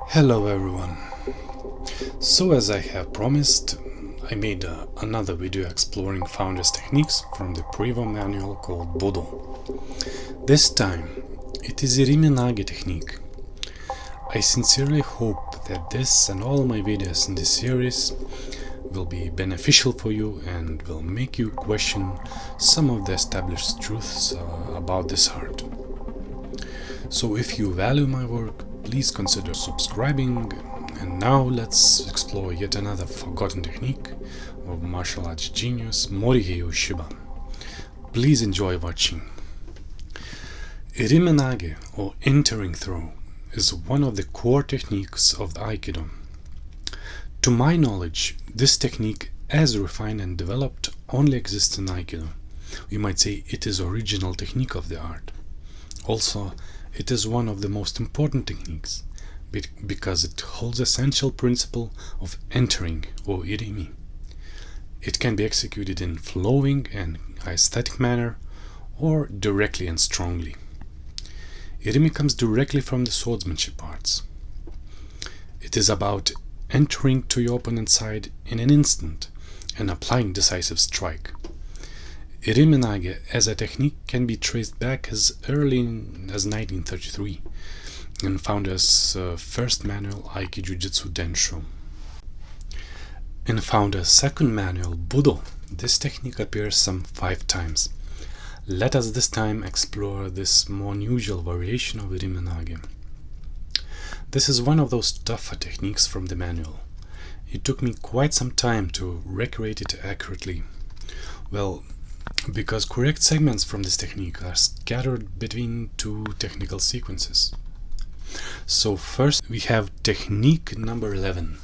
Hello everyone. So as I have promised, I made another video exploring founders techniques from the Prevo manual called Budo. This time it is Irimi Nage technique. I sincerely hope that this and all my videos in this series will be beneficial for you and will make you question some of the established truths about this art. So if you value my work, please consider subscribing, and now let's explore yet another forgotten technique of martial arts genius Morihei Ueshiba. Please enjoy watching. Irimi Nage, or entering throw, is one of the core techniques of Aikido. To my knowledge, this technique, as refined and developed, only exists in Aikido. We might say it is original technique of the art. Also, it is one of the most important techniques because it holds essential principle of entering, or irimi. It can be executed in flowing and aesthetic manner or directly and strongly. Irimi comes directly from the swordsmanship arts. It is about entering to your opponent's side in an instant and applying decisive strike. Irimi Nage as a technique can be traced back as early as 1933 in Founder's first manual Aiki Jiu-Jitsu Densho. In Founder's second manual Budo, this technique appears some 5 times. Let us this time explore this more unusual variation of Irimi Nage. This is one of those tougher techniques from the manual. It took me quite some time to recreate it accurately. Well, because correct segments from this technique are scattered between 2 technical sequences. So first we have technique number 11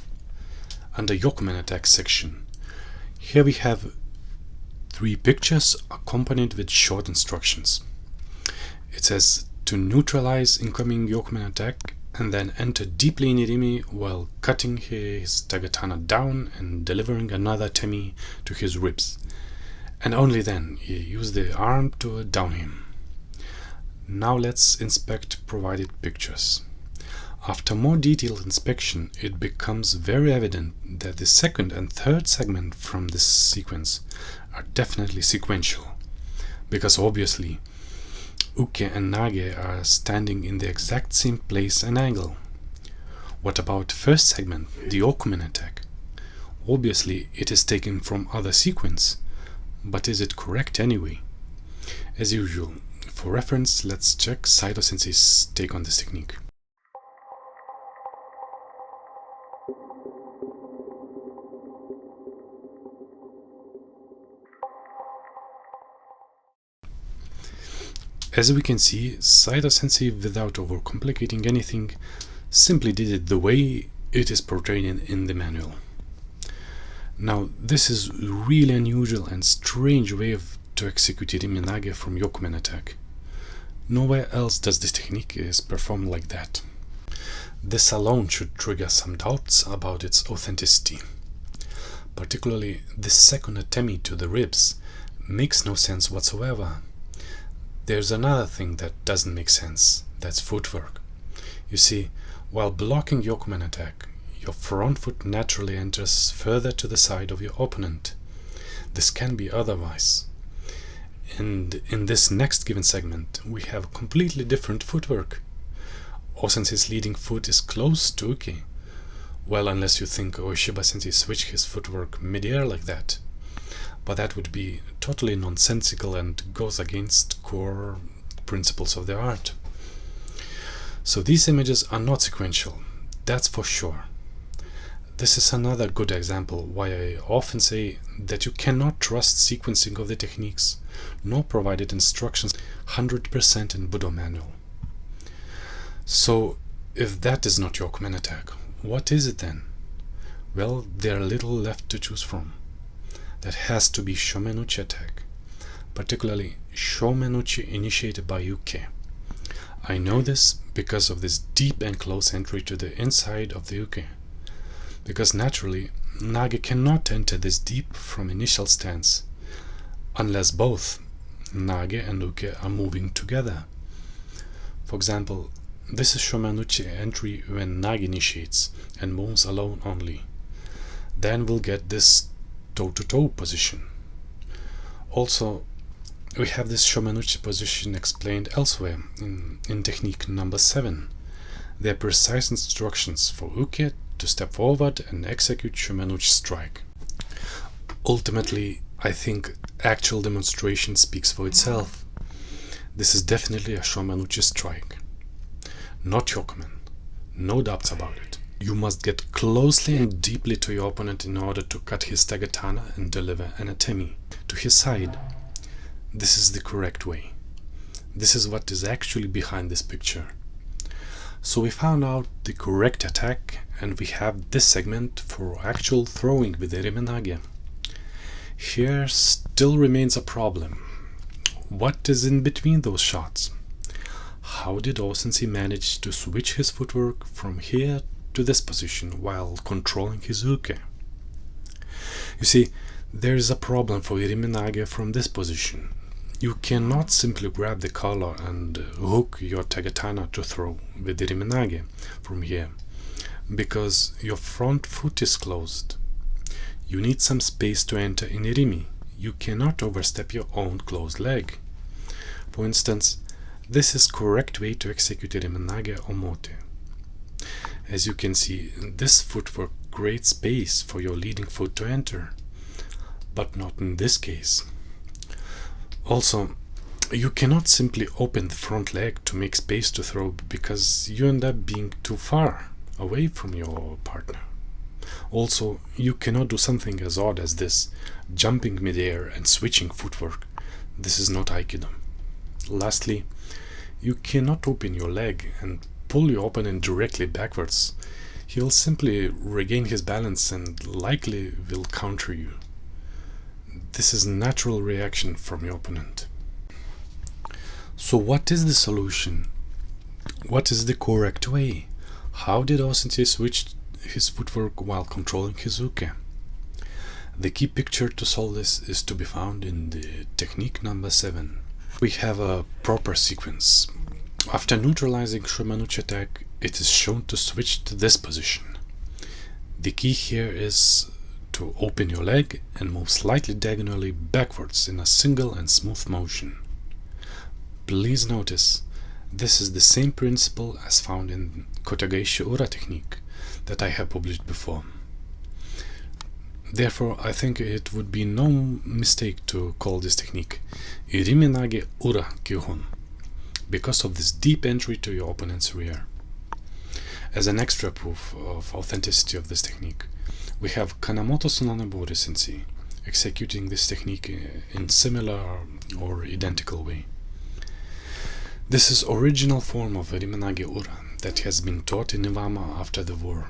under Yokumen attack section. Here we have 3 pictures accompanied with short instructions. It says to neutralize incoming Yokumen attack and then enter deeply in Irimi while cutting his Tagatana down and delivering another Temi to his ribs. And only then you use the arm to down him. Now let's inspect provided pictures. After more detailed inspection, it becomes very evident that the second and third segment from this sequence are definitely sequential, because obviously Uke and Nage are standing in the exact same place and angle. What about first segment, the Okumen attack? Obviously it is taken from other sequence. But is it correct anyway? As usual, for reference, let's check Saito Sensei's take on this technique. As we can see, Saito Sensei, without overcomplicating anything, simply did it the way it is portrayed in the manual. Now, this is really unusual and strange way to execute Irimi Nage from Yokumen attack. Nowhere else does this technique is performed like that. This alone should trigger some doubts about its authenticity. Particularly, this second atemi to the ribs makes no sense whatsoever. There's another thing that doesn't make sense, that's footwork. You see, while blocking Yokumen attack, your front foot naturally enters further to the side of your opponent. This can be otherwise. And in this next given segment, we have completely different footwork. O-sensei's leading foot is close to Uke. Well, unless you think Ueshiba sensei switched his footwork mid-air like that. But that would be totally nonsensical and goes against core principles of the art. So these images are not sequential, that's for sure. This is another good example why I often say that you cannot trust sequencing of the techniques, nor provided instructions 100% in Budo manual. So, if that is not Yokumen attack, what is it then? Well, there are little left to choose from. That has to be Shomenuchi attack, particularly Shomenuchi initiated by Uke. I know this because of this deep and close entry to the inside of the Uke. Because naturally, Nage cannot enter this deep from initial stance, unless both Nage and Uke are moving together. For example, this is Shomenuchi entry when Nage initiates and moves alone only. Then we'll get this toe-to-toe position. Also, we have this Shomenuchi position explained elsewhere in technique number 7. There are precise instructions for Uke to step forward and execute Shomenuchi strike. Ultimately, I think actual demonstration speaks for itself. This is definitely a Shomenuchi strike. Not Hyokumen. No doubts about it. You must get closely and deeply to your opponent in order to cut his tagetana and deliver an atemi to his side. This is the correct way. This is what is actually behind this picture. So we found out the correct attack, and we have this segment for actual throwing with Irimi Nage. Here still remains a problem. What is in between those shots? How did O-sensei manage to switch his footwork from here to this position while controlling his uke? You see, there is a problem for Irimi Nage from this position. You cannot simply grab the collar and hook your tagetana to throw with Irimi Nage from here, because your front foot is closed. You need some space to enter in Irimi. You cannot overstep your own closed leg. For instance, this is correct way to execute Irimi Nage omote. As you can see, this footwork creates space for your leading foot to enter, but not in this case. Also, you cannot simply open the front leg to make space to throw because you end up being too far away from your partner. Also, you cannot do something as odd as this, jumping midair and switching footwork. This is not Aikido. Lastly, you cannot open your leg and pull your opponent directly backwards. He'll simply regain his balance and likely will counter you. This is a natural reaction from your opponent. So what is the solution? What is the correct way? How did O-sensei switch his footwork while controlling his uke? The key picture to solve this is to be found in the technique number 7. We have a proper sequence. After neutralizing Shomenuchi attack, it is shown to switch to this position. The key here is to open your leg and move slightly diagonally backwards in a single and smooth motion. Please notice, this is the same principle as found in Kotegaeshi Ura technique that I have published before. Therefore, I think it would be no mistake to call this technique Irimi Nage Ura Kyuhon, because of this deep entry to your opponent's rear. As an extra proof of authenticity of this technique, we have Kanamoto Tsunanobori sensei executing this technique in similar or identical way. This is original form of Irimi Nage Ura that has been taught in Iwama after the war.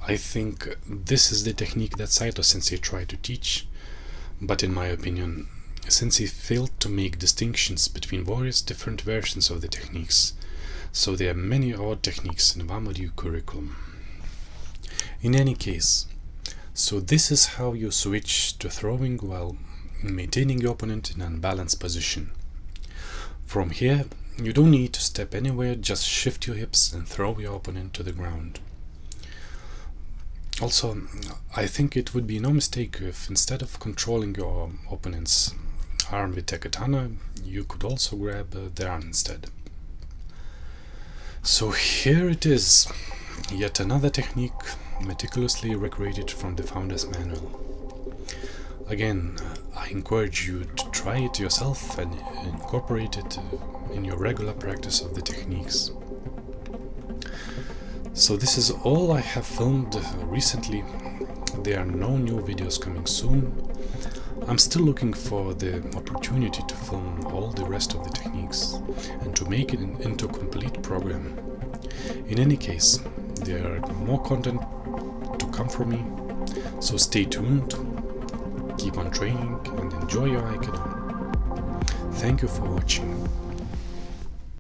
I think this is the technique that Saito sensei tried to teach, but in my opinion, sensei failed to make distinctions between various different versions of the techniques, so there are many odd techniques in Iwama-ryu curriculum. In any case, so this is how you switch to throwing while maintaining your opponent in an unbalanced position. From here, you don't need to step anywhere, just shift your hips and throw your opponent to the ground. Also, I think it would be no mistake if instead of controlling your opponent's arm with tagetana, you could also grab the arm instead. So here it is, yet another technique meticulously recreated from the founder's manual. Again, I encourage you to try it yourself and incorporate it in your regular practice of the techniques. So this is all I have filmed recently. There are no new videos coming soon. I'm still looking for the opportunity to film all the rest of the techniques and to make it into a complete program. In any case, there are more content to come from me, so stay tuned, keep on training and enjoy your Aikido. Thank you for watching.